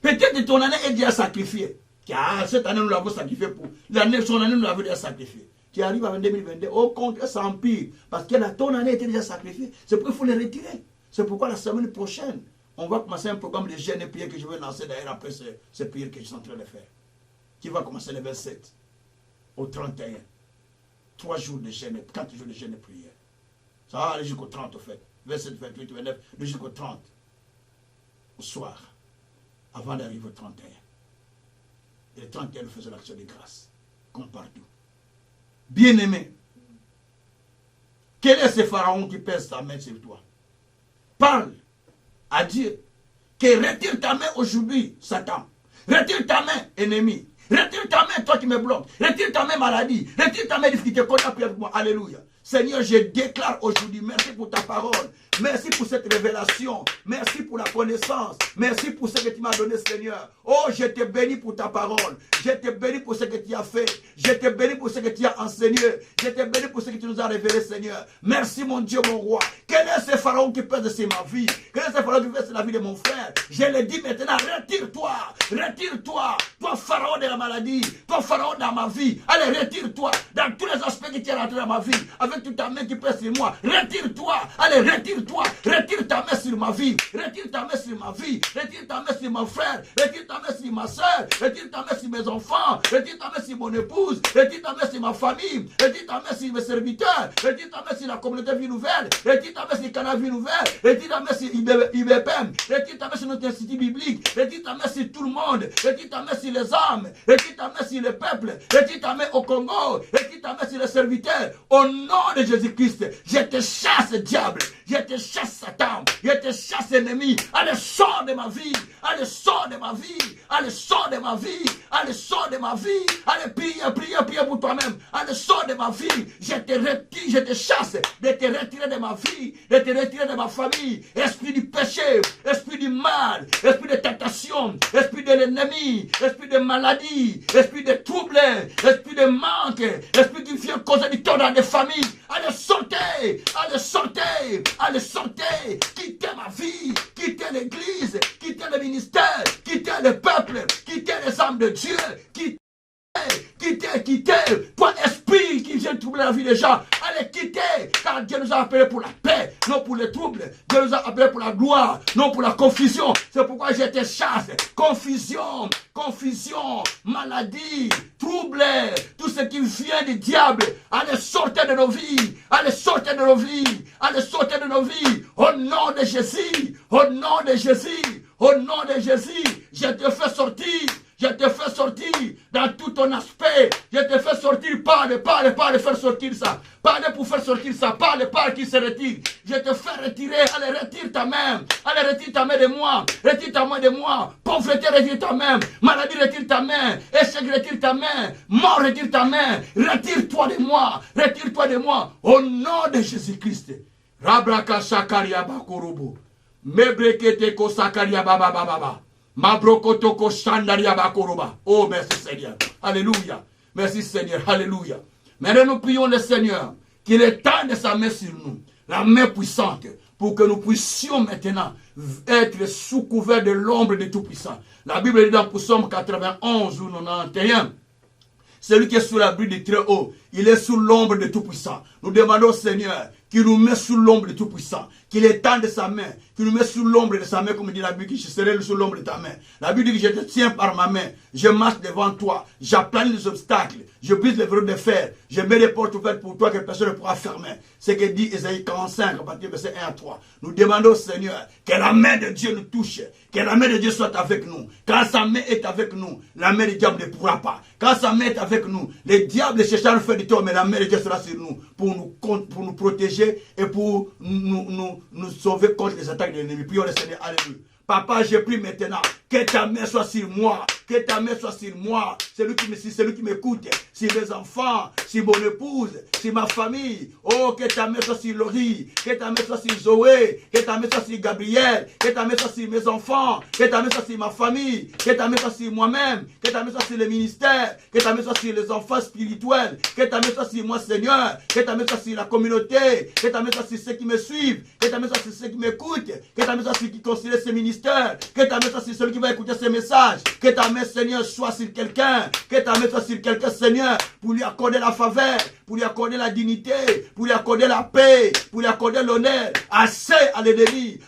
Peut-être que ton année est déjà sacrifiée. Car cette année, nous l'avons sacrifié pour. Son année, nous l'avons déjà sacrifié. Tu arrives en 2022, au contraire, ça empire. Parce que ton année était déjà sacrifiée. C'est pourquoi il faut le retirer. C'est pourquoi la semaine prochaine, on va commencer un programme de jeûne et prière que je vais lancer d'ailleurs après ces prières que je suis en train de faire. Qui va commencer le 27 au 31. 3 jours de jeûne, 4 jours de jeûne et prière. Ça va aller jusqu'au 30 au fait. 27, 28, 29, jusqu'au 30. Au soir. Avant d'arriver au 31. Et le 31, nous faisons l'action de grâce. Comme partout. Bien-aimé. Quel est ce pharaon qui pèse sa main sur toi? Parle à Dieu. Que retire ta main aujourd'hui, Satan. Retire ta main, ennemi. Retire ta main, toi qui me bloques. Retire ta main, maladie. Retire ta main, difficulté. Alléluia. Seigneur, je déclare aujourd'hui, merci pour ta parole. Merci pour cette révélation. Merci pour la connaissance. Merci pour ce que tu m'as donné, Seigneur. Oh, je te bénis pour ta parole. Je te bénis pour ce que tu as fait. Je te bénis pour ce que tu as enseigné. Je te bénis pour ce que tu nous as révélé, Seigneur. Merci, mon Dieu, mon roi. Quel est ce pharaon qui pèse sur ma vie? Quel est ce pharaon qui pèse sur la vie de mon frère? Je le dis maintenant, retire-toi. Retire-toi. Toi, pharaon de la maladie. Toi, pharaon dans ma vie. Allez, retire-toi. Dans tous les aspects que tu as rentrés dans ma vie. Avec toute ta main qui pèse sur moi. Retire-toi. Allez, retire-toi. Retire ta main sur ma vie. Retire ta main sur ma vie. Retire ta main sur mon frère. Retire ta main sur ma soeur. Retire ta main sur mes enfants. Retire ta main sur mon épouse. Retire ta main sur ma famille. Retire ta main sur mes serviteurs. Retire ta main sur la communauté Vie Nouvelle. Retire ta main sur le canal Vie Nouvelle. Retire ta main sur IBPM. Retire ta main sur notre institut biblique. Retire ta main sur tout le monde. Retire ta main sur les âmes. Retire ta main sur le peuple. Retire ta main au Congo. Retire ta main sur les serviteurs. Au nom de Jésus-Christ, je te chasse, diable. Je te chasse, Satan. Je te chasse, ennemi. Allez, sors de ma vie. Allez, sors de ma vie. Allez, sors de ma vie. Allez, sors de ma vie. Allez, prie pour toi-même. Allez, sors de ma vie. Je te retire, je te chasse de te retirer de ma vie, de te retirer de ma famille. Esprit du péché, esprit du mal, esprit de tentation, esprit de l'ennemi, esprit de maladie, esprit de trouble, esprit de manque, esprit qui vient causer du tort dans les familles. Allez, sortez, allez, sortez, allez, sortez. Quittez ma vie, quittez l'église, quittez le ministère, quittez le peuple, quittez les âmes de Dieu, quittez, toi esprit qui vient troubler la vie des gens, allez quitter, car Dieu nous a appelés pour la paix, non pour les troubles. Dieu nous a appelés pour la gloire, non pour la confusion. C'est pourquoi je te chasse. Confusion, maladie, trouble, tout ce qui vient du diable, allez sortir de nos vies, allez sortir de nos vies, allez sortir de nos vies, au nom de Jésus, au nom de Jésus, au nom de Jésus, je te fais sortir. Je te fais sortir dans tout ton aspect. Je te fais sortir. Parle faire sortir ça. Parle pour faire sortir ça. Parle qui se retire. Je te fais retirer. Allez, retire ta main. Allez, retire ta main de moi. Retire ta main de moi. Pauvreté, retire ta main. Maladie, retire ta main. Échec, retire ta main. Mort, retire ta main. Retire-toi de moi. Retire-toi de moi. Au nom de Jésus-Christ. Rabraka Shakaria Bakorobo. Mebrekete ko Sakaria Baba Baba. Mabrokotoko Shandaria Bakoroba. Oh, merci Seigneur. Alléluia. Merci Seigneur. Alléluia. Maintenant, nous prions le Seigneur qu'il étende sa main sur nous. La main puissante. Pour que nous puissions maintenant être sous couvert de l'ombre du Tout-Puissant. La Bible dit dans Psaume 91 ou 91. Celui qui est sous l'abri du Très-Haut, il est sous l'ombre du Tout-Puissant. Nous demandons au Seigneur qu'il nous met sous l'ombre du Tout-Puissant, qu'il étende sa main, qu'il nous met sous l'ombre de sa main, comme dit la Bible, que je serai sous l'ombre de ta main. La Bible dit que je te tiens par ma main, je marche devant toi, j'aplane les obstacles, je brise les verrous de fer, je mets les portes ouvertes pour toi que personne ne pourra fermer. C'est ce que dit Ésaïe 45, à partir du verset 1 à 3. Nous demandons au Seigneur que la main de Dieu nous touche, que la main de Dieu soit avec nous. Quand sa main est avec nous, la main du diable ne pourra pas. Quand sa main est avec nous, les diables cherchent à faire du tort, mais la main de Dieu sera sur nous pour nous protéger et pour nous sauver contre les attaques de l'ennemi. Prions le Seigneur. Alléluia. Papa, je prie maintenant que ta main soit sur moi. Que ta main soit sur moi. Celui qui m'écoute. Sur mes enfants. Sur mon épouse. Sur ma famille. Oh, que ta main soit sur Laurie. Que ta main soit sur Zoé. Que ta main soit sur Gabriel. Que ta main soit sur mes enfants. Que ta main soit sur ma famille. Que ta main soit sur moi-même. Que ta main soit sur le ministère. Que ta main soit sur les enfants spirituels. Que ta main soit sur moi, Seigneur. Que ta main soit sur la communauté. Que ta main soit sur ceux qui me suivent. Que ta main soit sur ceux qui m'écoutent. Que ta main soit sur ceux qui considèrent ce ministère. Que ta main soit sur celui qui va écouter ces messages. Que ta main, Seigneur, soit sur quelqu'un. Que ta main soit sur quelqu'un, Seigneur, pour lui accorder la faveur, pour lui accorder la dignité, pour lui accorder la paix, pour lui accorder l'honneur. Assez à l'ennemi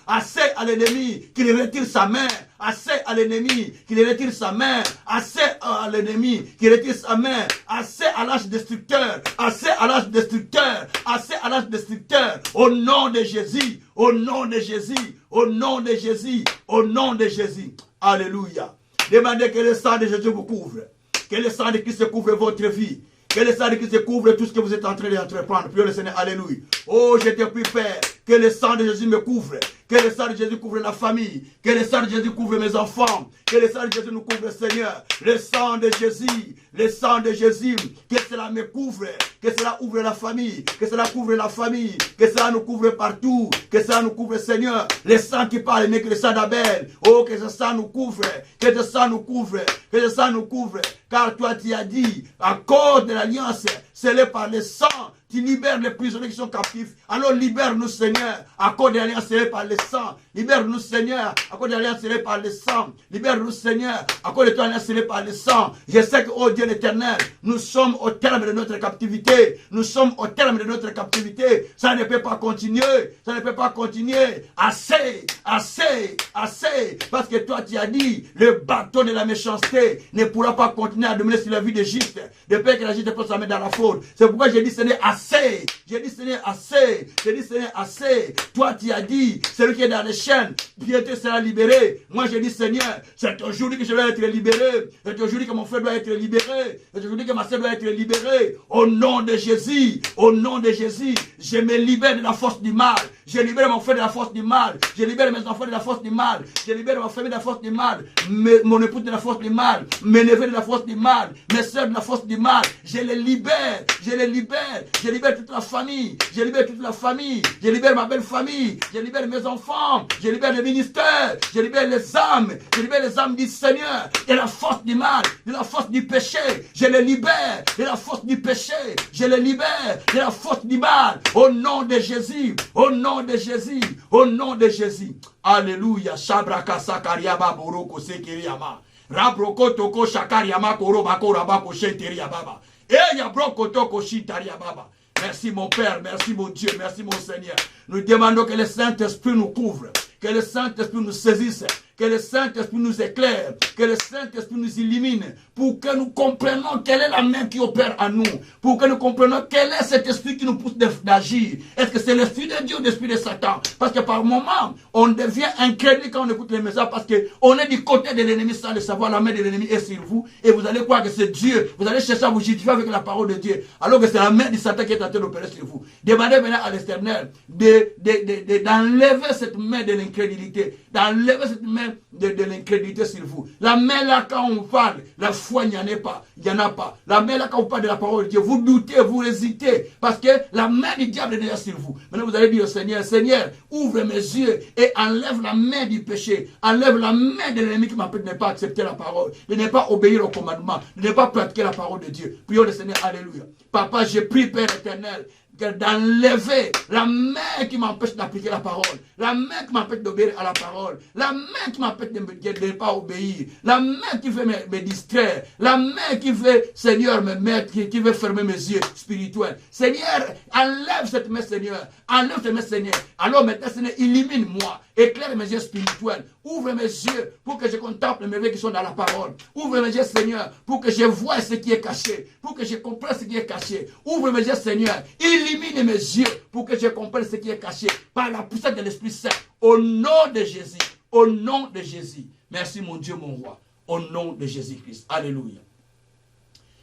qu'il retire sa main. Assez à l'ennemi qu'il retire sa main. Assez à l'ennemi qu'il retire sa main. Assez à l'âge destructeur. Assez à l'âge destructeur. Assez à l'âge destructeur. Au nom de Jésus. Au nom de Jésus. Au nom de Jésus. Au nom de Jésus. Alléluia. Demandez que le sang de Jésus vous couvre. Que le sang de Christ couvre votre vie. Que le sang de Christ couvre tout ce que vous êtes en train d'entreprendre. Prions le Seigneur. Alléluia. Oh, je te prie, Père, que le sang de Jésus me couvre. Que le sang de Jésus couvre la famille. Que le sang de Jésus couvre mes enfants. Que le sang de Jésus nous couvre, Seigneur. Le sang de Jésus. Le sang de Jésus. Que cela me couvre. Que cela ouvre la famille. Que cela couvre la famille. Que cela nous couvre partout. Que cela nous couvre, Seigneur. Le sang qui parle mieux que le sang d'Abel. Oh, que ce sang nous couvre. Que ce sang nous couvre. Que ce sang nous couvre. Car toi, tu as dit, à cause de l'alliance, scellée par le sang, tu libères les prisonniers qui sont captifs. Alors libère-nous, Seigneur, à cause de l'alliance scellée par le sang. Libère-nous, Seigneur, à cause de l'alliance scellée par le sang. Libère-nous, Seigneur, à cause de l'alliance scellée par le sang. Je sais que, oh Dieu l'éternel, nous sommes au terme de notre captivité. Nous sommes au terme de notre captivité. Ça ne peut pas continuer. Ça ne peut pas continuer. Assez, assez, assez. Parce que toi, tu as dit, le bâton de la méchanceté ne pourra pas continuer à dominer sur la vie d'Égypte. Depuis que l'Égypte peut s'en mettre dans la faute. C'est pourquoi j'ai dit, Seigneur, assez. J'ai dit, Seigneur, assez. J'ai dit, Seigneur, assez. Toi, tu as dit, celui qui est dans les chaînes, bientôt sera libéré. Moi, j'ai dit, Seigneur, c'est aujourd'hui que je dois être libéré. C'est aujourd'hui que mon frère doit être libéré. C'est aujourd'hui que ma soeur doit être libérée. Au nom de Jésus, au nom de Jésus, je me libère de la force du mal. Je libère mon frère de la force du mal. Je libère mes enfants de la force du mal. Je libère ma famille de la force du mal. Mon épouse de la force du mal. Mes neveux de la force du mal. Mes soeurs de la force du mal. Je les libère. Je les libère. Je libère toute la famille. Je libère toute la famille. Je libère ma belle famille. Je libère mes enfants. Je libère le ministère. Je libère les âmes. Je libère les âmes du Seigneur. De la force du mal. De la force du péché. Je les libère. De la force du péché. Je les libère. De la force du mal. Au nom de Jésus. Au nom de Jésus. Au nom de Jésus. Alléluia. Shabraka sakariaba boroko sekiriama. Rabroko toko shakariama korobako rabako sheteria baba. Et yabroko toko shitaria baba. Merci mon Père, merci mon Dieu, merci mon Seigneur. Nous demandons que le Saint-Esprit nous couvre, que le Saint-Esprit nous saisisse, Que le Saint-Esprit nous éclaire, que le Saint-Esprit nous illumine, pour que nous comprenions quelle est la main qui opère en nous, pour que nous comprenions quel est cet esprit qui nous pousse d'agir. Est-ce que c'est l'esprit de Dieu ou l'esprit de Satan? Parce que par moments, on devient incrédule quand on écoute les messages, parce qu'on est du côté de l'ennemi sans le savoir. La main de l'ennemi est sur vous, et vous allez croire que c'est Dieu. Vous allez chercher à vous justifier avec la parole de Dieu, alors que c'est la main du Satan qui est en train d'opérer sur vous. Demandez maintenant à l'Éternel d'enlever cette main de l'incrédulité, d'enlever cette main de l'incrédulité sur vous. La main là, quand on parle, la foi, il n'y en a pas. Il n'y en a pas. La main là, quand on parle de la parole de Dieu, vous doutez, vous hésitez, parce que la main du diable est déjà sur vous. Maintenant, vous allez dire au Seigneur, Seigneur, ouvre mes yeux et enlève la main du péché, enlève la main de l'ennemi qui m'empêche de ne pas accepter la parole, de ne pas obéir au commandement, de ne pas pratiquer la parole de Dieu. Prions le Seigneur, alléluia. Papa, j'ai pris, Père éternel, d'enlever la main qui m'empêche d'appliquer la parole, la main qui m'empêche d'obéir à la parole, la main qui m'empêche de ne pas obéir, la main qui veut me distraire, la main qui veut, Seigneur, me mettre, qui veut fermer mes yeux spirituels. Seigneur, enlève cette main, Seigneur, enlève cette main, Seigneur. Alors maintenant, Seigneur, illumine-moi, éclaire mes yeux spirituels, ouvre mes yeux pour que je contemple mes yeux qui sont dans la parole. Ouvre mes yeux, Seigneur, pour que je voie ce qui est caché, pour que je comprenne ce qui est caché. Ouvre mes yeux, Seigneur, illumine mes yeux pour que je comprenne ce qui est caché par la puissance de l'Esprit Saint. Au nom de Jésus, au nom de Jésus. Merci mon Dieu, mon roi. Au nom de Jésus-Christ. Alléluia.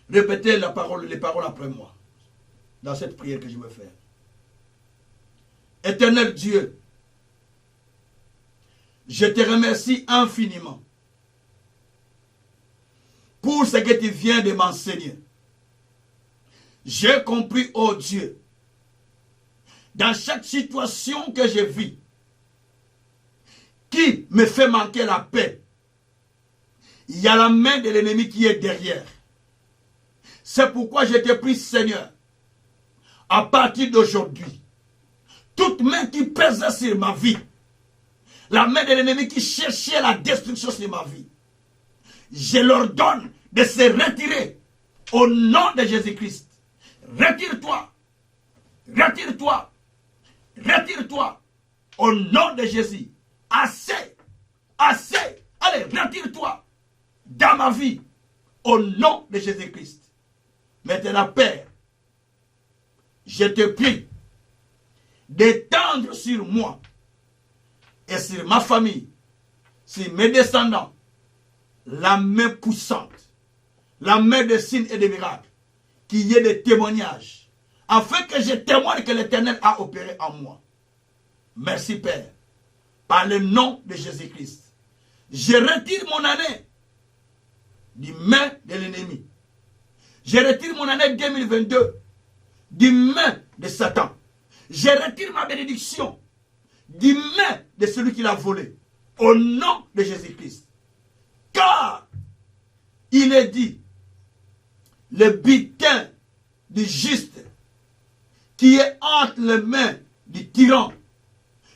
Répétez les paroles après moi, dans cette prière que je vais faire. Éternel Dieu, je te remercie infiniment pour ce que tu viens de m'enseigner. J'ai compris, oh Dieu, dans chaque situation que je vis, qui me fait manquer la paix, il y a la main de l'ennemi qui est derrière. C'est pourquoi je te prie, Seigneur, à partir d'aujourd'hui, toute main qui pèse sur ma vie, la main de l'ennemi qui cherchait la destruction sur ma vie, je leur donne de se retirer au nom de Jésus-Christ. Retire-toi, retire-toi, retire-toi au nom de Jésus. Assez, assez, allez, retire-toi dans ma vie au nom de Jésus-Christ. Maintenant, Père, je te prie d'étendre sur moi et sur ma famille, sur mes descendants, la main puissante, la main de signes et de miracles, qu'il y ait des témoignages, afin que je témoigne que l'Éternel a opéré en moi. Merci Père, par le nom de Jésus-Christ. Je retire mon année du main de l'ennemi. Je retire mon année 2022 du main de Satan. Je retire ma bénédiction du main de celui qui l'a volé. Au nom de Jésus-Christ. Car il est dit, le butin du juste qui est entre les mains du tyran,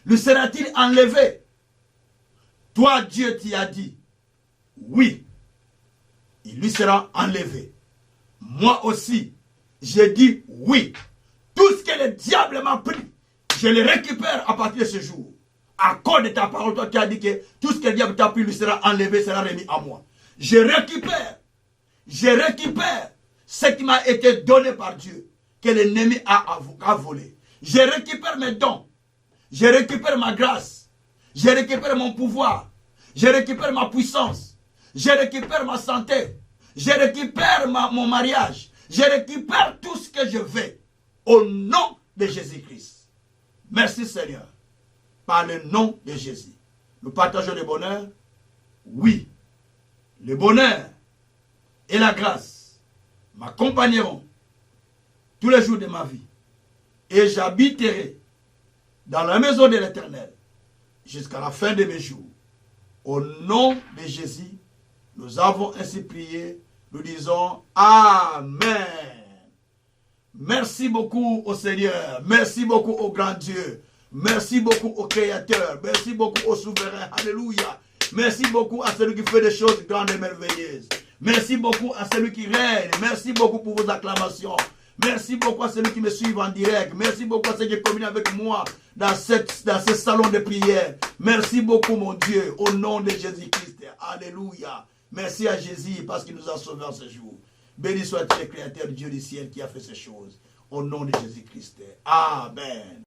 lui sera-t-il enlevé? Toi, Dieu, t'y as dit, oui, il lui sera enlevé. Moi aussi, j'ai dit oui. Tout ce que le diable m'a pris, je le récupère à partir de ce jour. À cause de ta parole, toi qui as dit que tout ce que le diable t'a pris lui sera enlevé, sera remis à moi. Je récupère ce qui m'a été donné par Dieu, que l'ennemi a volé. Je récupère mes dons, je récupère ma grâce, je récupère mon pouvoir, je récupère ma puissance, je récupère ma santé, je récupère mon mariage, je récupère tout ce que je veux au nom de Jésus-Christ. Merci Seigneur, par le nom de Jésus. Nous partageons le bonheur, oui, le bonheur et la grâce m'accompagneront tous les jours de ma vie et j'habiterai dans la maison de l'Éternel jusqu'à la fin de mes jours. Au nom de Jésus, nous avons ainsi prié, nous disons Amen. Merci beaucoup au Seigneur, merci beaucoup au grand Dieu, merci beaucoup au Créateur, merci beaucoup au Souverain, alléluia. Merci beaucoup à celui qui fait des choses grandes et merveilleuses. Merci beaucoup à celui qui règne, merci beaucoup pour vos acclamations. Merci beaucoup à celui qui me suit en direct. Merci beaucoup à ceux qui communent avec moi dans ce salon de prière. Merci beaucoup, mon Dieu, au nom de Jésus-Christ. Alléluia. Merci à Jésus parce qu'il nous a sauvés en ce jour. Béni soit le Créateur, Dieu du ciel, qui a fait ces choses. Au nom de Jésus-Christ. Amen.